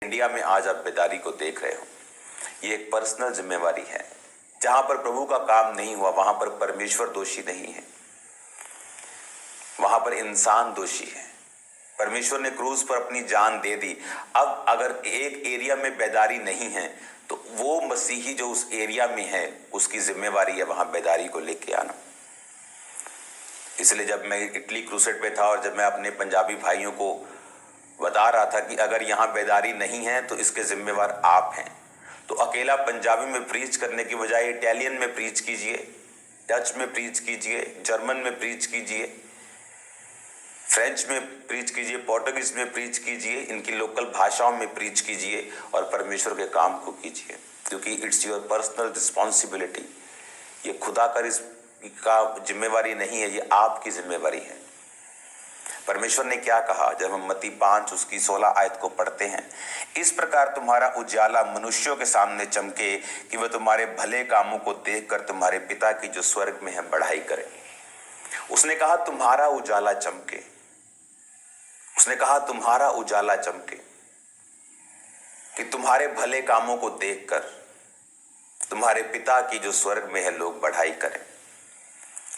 India में आज आप बेदारी को देख रहे हो, ये एक पर्सनल जिम्मेवारी है। जहां पर प्रभु का काम नहीं हुआ वहां पर परमेश्वर दोषी नहीं है, वहां पर इंसान दोषी है। परमेश्वर ने क्रूज पर अपनी जान दे दी। अब अगर एक एरिया में बेदारी नहीं है तो वो मसीही जो उस एरिया में है उसकी जिम्मेवारी है वहां बेदारी को लेके आना। इसलिए जब मैं इटली क्रूसेड पे था और जब मैं अपने पंजाबी भाइयों को बता रहा था कि अगर यहाँ बेदारी नहीं है तो इसके जिम्मेवार आप हैं, तो अकेला पंजाबी में प्रीच करने की बजाय इटालियन में प्रीच कीजिए, डच में प्रीच कीजिए, जर्मन में प्रीच कीजिए, फ्रेंच में प्रीच कीजिए, पोर्टुगीज में प्रीच कीजिए, इनकी लोकल भाषाओं में प्रीच कीजिए और परमेश्वर के काम को कीजिए, क्योंकि इट्स योर पर्सनल रिस्पॉन्सिबिलिटी। ये खुदा का जिम्मेवारी नहीं है, ये आपकी जिम्मेवारी है। परमेश्वर ने क्या कहा जब हम मत्ती 5 उसकी 16 आयत को पढ़ते हैं, इस प्रकार तुम्हारा उजाला मनुष्यों के सामने चमके कि वह तुम्हारे भले कामों को देखकर तुम्हारे पिता की जो स्वर्ग में है बढ़ाई करें। उसने कहा तुम्हारा उजाला चमके, उसने कहा तुम्हारा उजाला चमके कि तुम्हारे भले कामों को देखकर तुम्हारे पिता की जो स्वर्ग में है लोग बढ़ाई करें।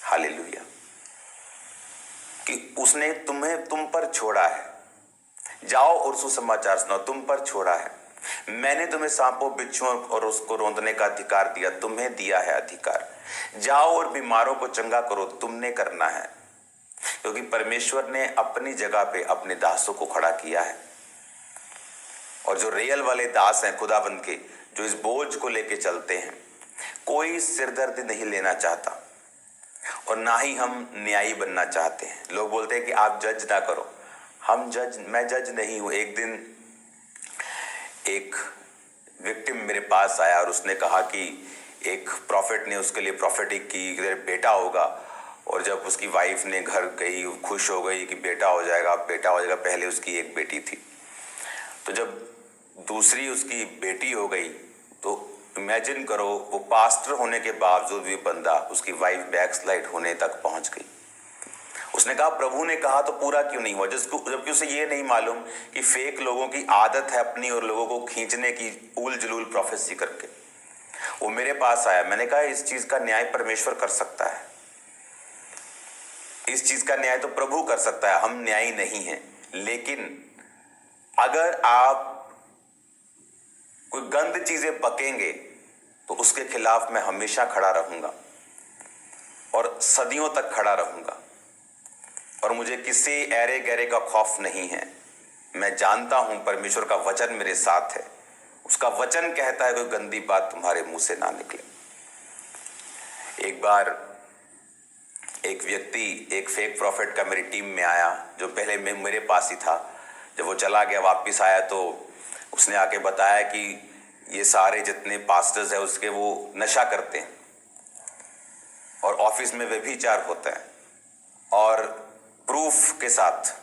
हालेलुया। कि उसने तुम पर छोड़ा है, जाओ और सुसमाचार सुनाओ, तुम पर छोड़ा है। मैंने तुम्हें सांपों बिच्छुओं और उसको रौंदने का अधिकार दिया, तुम्हें दिया है अधिकार। जाओ और बीमारों को चंगा करो, तुमने करना है, क्योंकि परमेश्वर ने अपनी जगह पे अपने दासों को खड़ा किया है। और जो रियल वाले दास हैं खुदाबंद के, जो इस बोझ को लेके चलते हैं, कोई सिरदर्द नहीं लेना चाहता और ना ही हम न्यायी बनना चाहते हैं। लोग बोलते हैं कि आप जज ना करो, मैं जज नहीं हूं। एक दिन एक विक्टिम मेरे पास आया और उसने कहा कि एक प्रॉफिट ने उसके लिए प्रॉफिटिक की बेटा होगा, और जब उसकी वाइफ ने घर गई खुश हो गई कि बेटा हो जाएगा। पहले उसकी एक बेटी थी, तो जब दूसरी उसकी बेटी हो गई तो इमेजिन करो, वो पास्टर होने के बावजूद भी बंदा, उसकी वाइफ बैकस्लाइड होने तक पहुंच गई। उसने कहा प्रभु ने कहा तो पूरा क्यों नहीं हुआ, जबकि उसे ये नहीं मालूम कि फेक लोगों की आदत है अपनी और लोगों को खींचने की उल जुलूल प्रोफेसी करके। वो मेरे पास आया, मैंने कहा इस चीज का न्याय परमेश्वर कर सकता है, इस चीज का न्याय तो प्रभु कर सकता है, हम न्यायी नहीं हैं। लेकिन अगर आप कोई गंद चीजें बकेंगे तो उसके खिलाफ मैं हमेशा खड़ा रहूंगा और सदियों तक खड़ा रहूंगा, और मुझे किसी ऐरे गहरे का खौफ नहीं है। मैं जानता हूं परमेश्वर का वचन मेरे साथ है, उसका वचन कहता है कोई गंदी बात तुम्हारे मुंह से ना निकले। एक बार एक व्यक्ति, एक फेक प्रॉफिट का मेरी टीम में आया, जो पहले मेरे पास ही था। जब वो चला गया वापस आया तो उसने आके बताया कि ये सारे जितने पास्टर्स हैं उसके वो नशा करते हैं और ऑफिस में व्यभिचार होता है, और प्रूफ के साथ।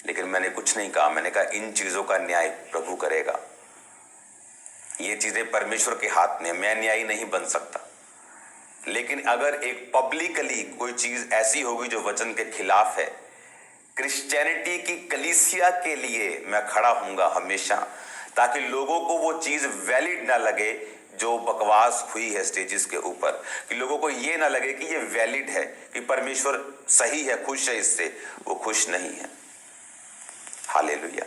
लेकिन मैंने कुछ नहीं कहा, मैंने कहा इन चीजों का न्याय प्रभु करेगा, ये चीजें परमेश्वर के हाथ में, मैं न्यायी नहीं बन सकता। लेकिन अगर एक पब्लिकली कोई चीज ऐसी होगी जो वचन के खिलाफ है, क्रिश्चियनिटी की कलीसिया के लिए मैं खड़ा हूंगा हमेशा, ताकि लोगों को वो चीज वैलिड ना लगे जो बकवास हुई है स्टेजेस के ऊपर, कि लोगों को ये ना लगे कि ये वैलिड है, कि परमेश्वर सही है, खुश है इससे, वो खुश नहीं है। हालेलुया।